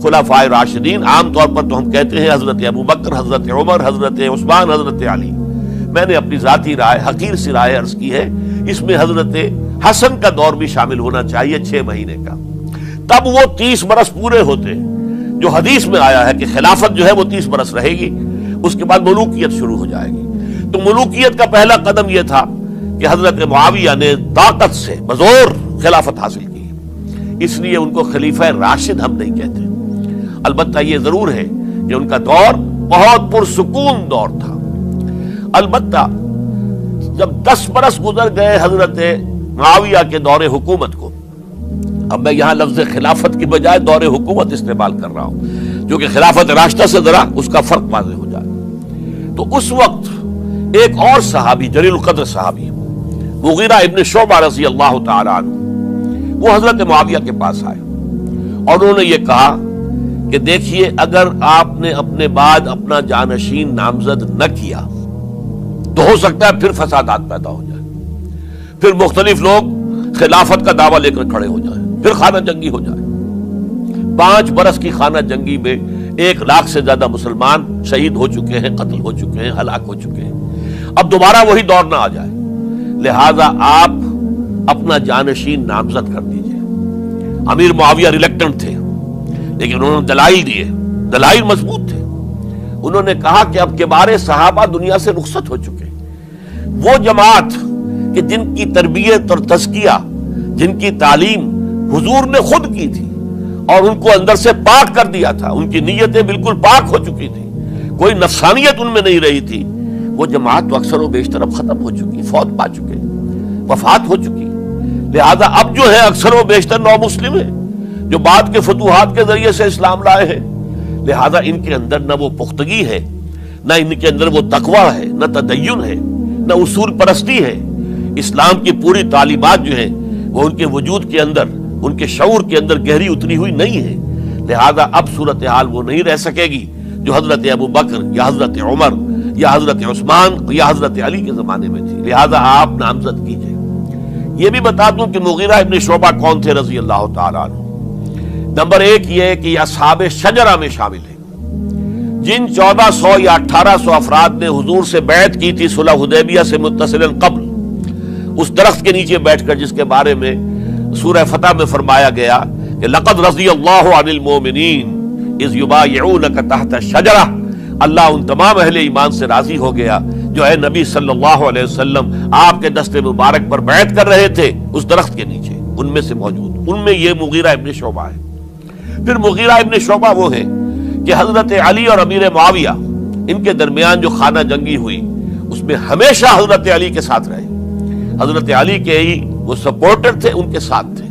خلفائے راشدین، عام طور پر تو ہم کہتے ہیں حضرت ابو بکر، حضرت عمر، حضرت عثمان، حضرت علی. میں نے اپنی ذاتی رائے، حقیر سی رائے عرض کی ہے، اس میں حضرت حسن کا دور بھی شامل ہونا چاہیے 6 مہینے کا. تب وہ 30 برس پورے ہوتے، جو حدیث میں آیا ہے کہ خلافت جو ہے وہ 30 برس رہے گی، اس کے بعد ملوکیت شروع ہو جائے گی. تو ملوکیت کا پہلا قدم یہ تھا کہ حضرت معاویہ نے طاقت سے بزور خلافت حاصل کی. اس لیے ان کو خلیفہ راشد ہم نہیں کہتے. البتہ یہ ضرور ہے کہ ان کا دور بہت پرسکون دور تھا. البتہ جب 10 برس گزر گئے حضرت معاویہ کے دور حکومت کو، اب میں یہاں لفظ خلافت کی بجائے دور حکومت استعمال کر رہا ہوں، جو کہ خلافت راشدہ سے ذرا اس کا فرق واضح ہو جائے. تو اس وقت ایک اور صحابی، جلیل القدر صحابی مغیرہ ابن شعبہ رضی اللہ تعالی عنہ، وہ حضرت معاویہ کے پاس آئے اور انہوں نے یہ کہا کہ دیکھیے، اگر آپ نے اپنے بعد اپنا جانشین نامزد نہ کیا تو ہو سکتا ہے پھر فسادات پیدا ہو جائے، پھر مختلف لوگ خلافت کا دعویٰ لے کر کھڑے ہو جائیں، پھر خانہ جنگی ہو جائے. 5 برس کی خانہ جنگی میں 1 لاکھ سے زیادہ مسلمان شہید ہو چکے ہیں، قتل ہو چکے ہیں، ہلاک ہو چکے ہیں. اب دوبارہ وہی دور نہ آ جائے، لہذا آپ اپنا جانشین نامزد کر دیجئے. امیر معاویہ ریلیکٹنٹ تھے، لیکن انہوں نے دلائل دیے، دلائل مضبوط تھے. انہوں نے کہا کہ اب کبار صحابہ دنیا سے رخصت ہو چکے، وہ جماعت کہ جن کی تربیت اور تزکیہ، جن کی تعلیم حضور نے خود کی تھی اور ان کو اندر سے پاک کر دیا تھا، ان کی نیتیں بالکل پاک ہو چکی تھی، کوئی نفسانیت ان میں نہیں رہی تھی، وہ جماعت تو اکثر و بیشتر اب ختم ہو چکی، فوت پا چکے، وفات ہو چکی. لہذا اب جو ہے اکثر و بیشتر نو مسلم ہیں جو بعد کے فتوحات کے ذریعے سے اسلام لائے ہیں. لہذا ان کے اندر نہ وہ پختگی ہے، نہ ان کے اندر وہ تقویٰ ہے، نہ تدین ہے، نہ اصول پرستی ہے. اسلام کی پوری تعلیمات جو ہیں وہ ان کے وجود کے اندر، ان کے شعور کے اندر گہری اتری ہوئی نہیں ہے. لہذا اب صورتحال وہ نہیں رہ سکے گی جو حضرت ابو بکر یا حضرت عمر یا حضرت عثمان یا حضرت علی کے زمانے میں تھی. لہذا آپ نامزد کیجئے. یہ بھی بتا دوں کہ مغیرہ ابن شعبہ کون تھے رضی اللہ تعالیٰ عنہ. نمبر 1 یہ ہے کہ یہ اصحاب شجرہ میں شامل ہیں، جن 1400 یا 1800 افراد نے حضور سے بیعت کی تھی صلح حدیبیہ سے متصلاً قبل، اس درخت کے نیچے بیٹھ کر، جس کے بارے میں سورہ فتح میں فرمایا گیا کہ لقد رضی اللہ عن المؤمنین اذ یبایعونک تحت الشجرہ. اللہ ان تمام اہل ایمان سے راضی ہو گیا جو ہے نبی صلی اللہ علیہ وسلم آپ کے دست مبارک پر بیعت کر رہے تھے اس درخت کے نیچے، ان میں سے موجود، ان میں یہ مغیرہ ابن شعبہ ہے. پھر مغیرہ ابن شعبہ وہ ہیں کہ حضرت علی اور امیر معاویہ، ان کے درمیان جو خانہ جنگی ہوئی اس میں ہمیشہ حضرت علی کے ساتھ رہے، حضرت علی کے ہی وہ سپورٹر تھے، ان کے ساتھ تھے.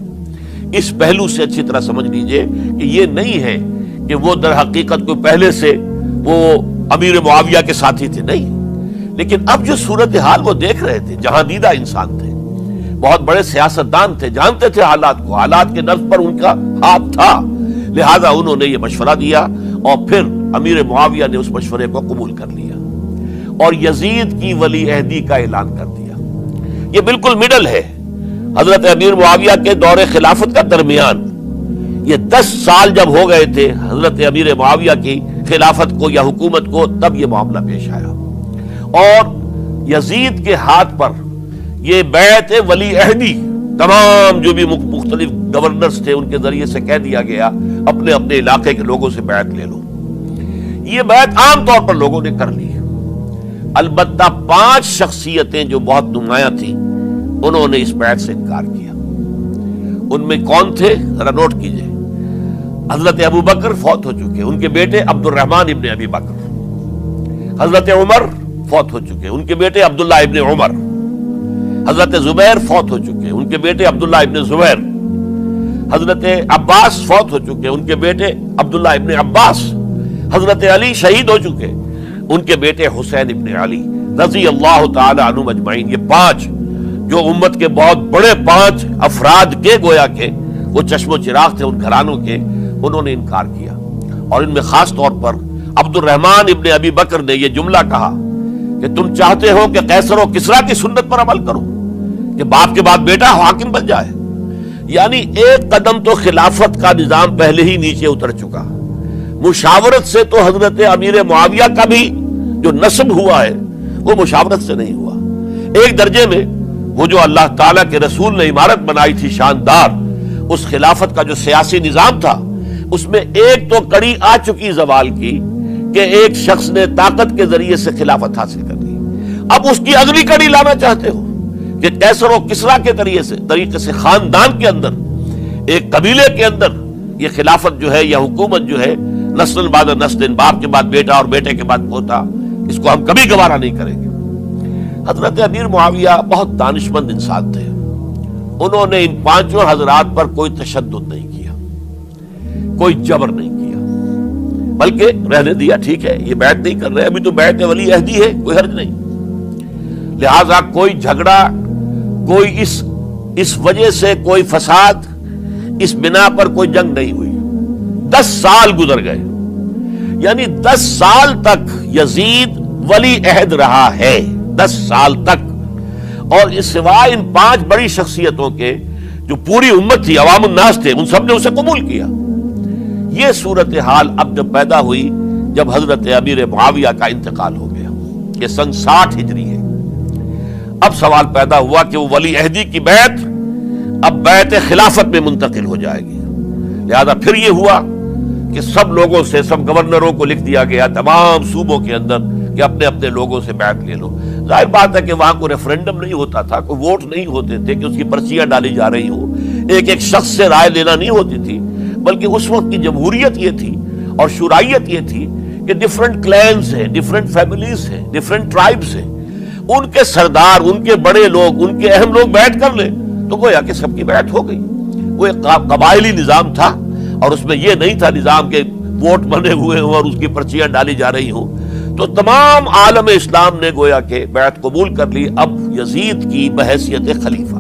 اس پہلو سے اچھی طرح سمجھ لیجئے کہ یہ نہیں ہے کہ وہ در حقیقت کو پہلے سے وہ امیر معاویہ کے ساتھی تھے، نہیں. لیکن اب جو صورتحال وہ دیکھ رہے تھے، جہاں دیدہ انسان تھے، بہت بڑے سیاستدان تھے، جانتے تھے حالات کو، حالات کے نبض پر ان کا ہاتھ تھا. لہذا انہوں نے یہ مشورہ دیا اور پھر امیر معاویہ نے اس مشورے کو قبول کر لیا اور یزید کی ولی عہدی کا اعلان کر دیا. یہ بالکل مڈل ہے حضرت امیر معاویہ کے دور خلافت کا درمیان. یہ 10 سال جب ہو گئے تھے حضرت امیر معاویہ کی خلافت کو یا حکومت کو، تب یہ معاملہ پیش آیا اور یزید کے ہاتھ پر یہ بیعت ولی عہدی، تمام جو بھی مختلف گورنرز تھے ان کے ذریعے سے کہہ دیا گیا اپنے اپنے علاقے کے لوگوں سے بیعت لے لو. یہ بیعت عام طور پر لوگوں نے کر لی. البتہ 5 شخصیتیں جو بہت نمایاں تھیں انہوں نے اس بیعت سے انکار کیا. ان میں کون تھے ذرا نوٹ کیجئے. حضرت ابو بکر فوت ہو چکے، ان کے بیٹے عبد الرحمن ابن ابی بکر. حضرت عمر فوت ہو چکے، ان کے بیٹے عبداللہ ابن عمر. حضرت زبیر فوت ہو چکے، ان کے بیٹے عبداللہ ابن زبیر. حضرت عباس فوت ہو چکے، ان کے بیٹے عبداللہ ابن عباس. حضرت علی شہید ہو چکے، ان کے بیٹے حسین ابن علی رضی اللہ تعالی عنہم اجمعین. یہ 5 جو امت کے بہت بڑے 5 افراد کے گویا کے وہ چشم و چراغ تھے ان گھرانوں کے، انہوں نے انکار کیا. اور ان میں خاص طور پر عبد الرحمن ابن ابی بکر نے یہ جملہ کہا کہ تم چاہتے ہو کہ قیصر و کسریٰ کی سنت پر عمل کرو کہ باپ کے بعد بیٹا حاکم بن جائے. یعنی ایک قدم تو خلافت کا نظام پہلے ہی نیچے اتر چکا. مشاورت سے تو حضرت امیر معاویہ کا بھی جو نسب ہوا ہے وہ مشاورت سے نہیں ہوا. ایک درجے میں وہ جو اللہ تعالیٰ کے رسول نے عمارت بنائی تھی شاندار، اس خلافت کا جو سیاسی نظام تھا، اس میں ایک تو کڑی آ چکی زوال کی کہ ایک شخص نے طاقت کے ذریعے سے خلافت حاصل کر لی. اب اس کی اگلی کڑی لانا چاہتے ہو کہ کیسر و کسرا کے طریقے سے خاندان کے اندر، ایک قبیلے کے اندر یہ خلافت جو ہے یا حکومت جو ہے نسل بعد نسل، باپ کے بعد بیٹا اور بیٹے کے بعد پوتا، اس کو ہم کبھی گوارا نہیں کریں گے. حضرت امیر معاویہ بہت دانشمند انسان تھے. انہوں نے ان پانچوں حضرات پر کوئی تشدد نہیں کیا، کوئی جبر نہیں کیا، بلکہ رہنے دیا. ٹھیک ہے، یہ بیعت نہیں کر رہے، ابھی تو بیعت ولی عہدی ہے، کوئی حرج نہیں. لہذا کوئی جھگڑا، کوئی اس وجہ سے کوئی فساد، اس بنا پر کوئی جنگ نہیں ہوئی. 10 سال گزر گئے، یعنی 10 سال تک یزید ولی عہد رہا ہے. 10 سال تک. اور اس سوائے ان 5 بڑی شخصیتوں کے جو پوری امت تھی، عوام الناس تھے، ان سب نے اسے قبول کیا. یہ صورتحال اب جب پیدا ہوئی جب حضرت امیر معاویہ کا انتقال ہو گیا، یہ سن 60 ہجری ہے. اب سوال پیدا ہوا کہ وہ ولی عہدی کی بیعت اب بیعت خلافت میں منتقل ہو جائے گی. لہذا پھر یہ ہوا کہ سب لوگوں سے، سب گورنروں کو لکھ دیا گیا تمام صوبوں کے اندر کہ اپنے اپنے لوگوں سے بیعت لے لو. ظاہر بات ہے کہ وہاں کوئی ریفرنڈم نہیں ہوتا تھا، کوئی ووٹ نہیں ہوتے تھے کہ اس کی پرچیاں ڈالی جا رہی ہوں، ایک شخص سے رائے لینا نہیں ہوتی تھی، بلکہ اس وقت کی جمہوریت یہ تھی اور شورائیت یہ تھی کہ ڈفرنٹ کلینز ہیں، ڈفرنٹ فیملیز ہیں، ڈفرنٹ ٹرائبز ہیں، ان کے سردار، ان کے بڑے لوگ، ان کے اہم لوگ بیعت کر لیں تو گویا کہ سب کی بیعت ہو گئی. وہ ایک قبائلی نظام تھا اور اس میں یہ نہیں تھا نظام کے ووٹ بنے ہوئے ہوں اور اس کی پرچیاں ڈالی جا رہی ہوں. تو تمام عالم اسلام نے گویا کہ بیعت قبول کر لی اب یزید کی بحیثیت خلیفہ.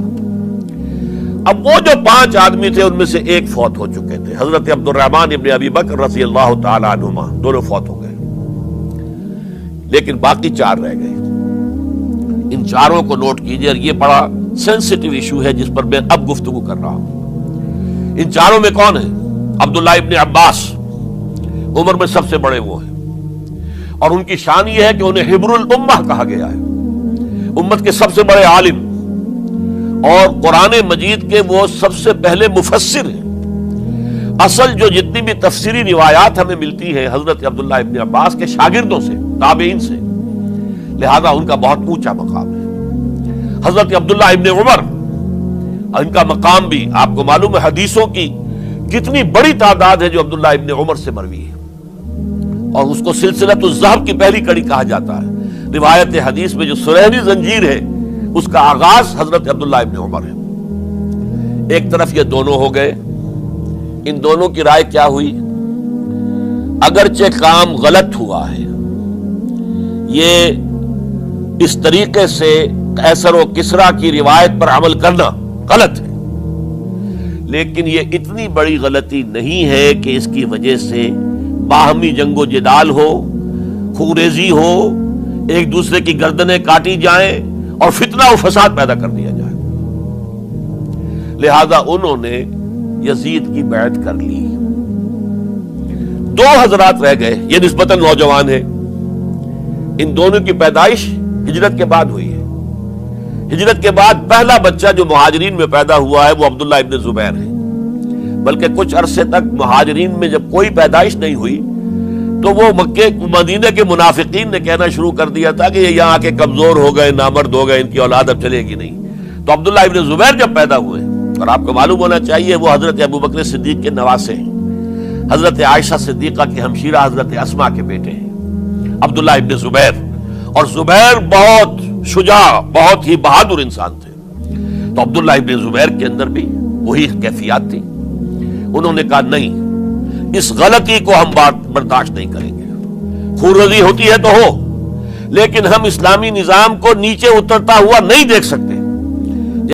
اب وہ جو 5 آدمی تھے ان میں سے ایک فوت ہو چکے تھے، حضرت عبد الرحمن ابن ابی بکر رضی اللہ تعالی عنہما، دونوں فوت ہو گئے، لیکن باقی 4 رہ گئے. ان 4 کو نوٹ کیجئے، یہ بڑا سینسٹیو ایشو ہے جس پر میں اب گفتگو کر رہا ہوں. ان 4 میں کون ہے؟ عبداللہ ابن عباس، عمر میں سب سے بڑے وہ ہیں، اور ان کی شان یہ ہے کہ انہیں حبر الامہ کہا گیا ہے، امت کے سب سے بڑے عالم، اور قرآن مجید کے وہ سب سے پہلے مفسر ہیں. اصل جو جتنی بھی تفسیری روایات ہمیں ملتی ہیں حضرت عبداللہ ابن عباس کے شاگردوں سے، تابعین سے، لہذا ان کا بہت اونچا مقام ہے. حضرت عبداللہ ابن عمر، ان کا مقام بھی آپ کو معلوم ہے، حدیثوں کی کتنی بڑی تعداد ہے جو عبداللہ ابن عمر سے مروی ہے، اور اس کو سلسلۃ الذہب کی پہلی کڑی کہا جاتا ہے. روایت حدیث میں جو سنہری زنجیر ہے اس کا آغاز حضرت عبداللہ ابن عمر ہے. ایک طرف یہ دونوں ہو گئے، ان دونوں کی رائے کیا ہوئی؟ اگرچہ کام غلط ہوا ہے، یہ اس طریقے سے قیصر و کسریٰ کی روایت پر عمل کرنا غلط ہے، لیکن یہ اتنی بڑی غلطی نہیں ہے کہ اس کی وجہ سے باہمی جنگ و جدال ہو، خوریزی ہو، ایک دوسرے کی گردنیں کاٹی جائیں اور فتنہ و فساد پیدا کر دیا جائے. لہذا انہوں نے یزید کی بیعت کر لی. 2 حضرات رہ گئے، یہ نسبتاً نوجوان ہیں. ان دونوں کی پیدائش ہجرت کے بعد ہوئی ہے. ہجرت کے بعد پہلا بچہ جو مہاجرین میں پیدا ہوا ہے وہ عبداللہ ابن زبیر ہے. بلکہ کچھ عرصے تک مہاجرین میں جب کوئی پیدائش نہیں ہوئی تو وہ مکے مدینے کے منافقین نے کہنا شروع کر دیا تھا کہ یہ یہاں کے کمزور ہو گئے، نامرد ہو گئے، ان کی اولاد اب چلے گی نہیں. تو عبداللہ ابن زبیر جب پیدا ہوئے، اور آپ کو معلوم ہونا چاہیے وہ حضرت ابو بکر صدیق کے نواسے ہیں، حضرت عائشہ صدیقہ کی ہمشیرہ حضرت اسماء کے بیٹے ہیں عبداللہ ابن زبیر. اور زبیر بہت شجاع، بہت ہی بہادر انسان تھے. تو عبداللہ ابن زبیر کے اندر بھی وہی کیفیات تھی. انہوں نے کہا نہیں، اس غلطی کو ہم برداشت نہیں کریں گے. خونریزی ہوتی ہے تو ہو، لیکن ہم اسلامی نظام کو نیچے اترتا ہوا نہیں دیکھ سکتے.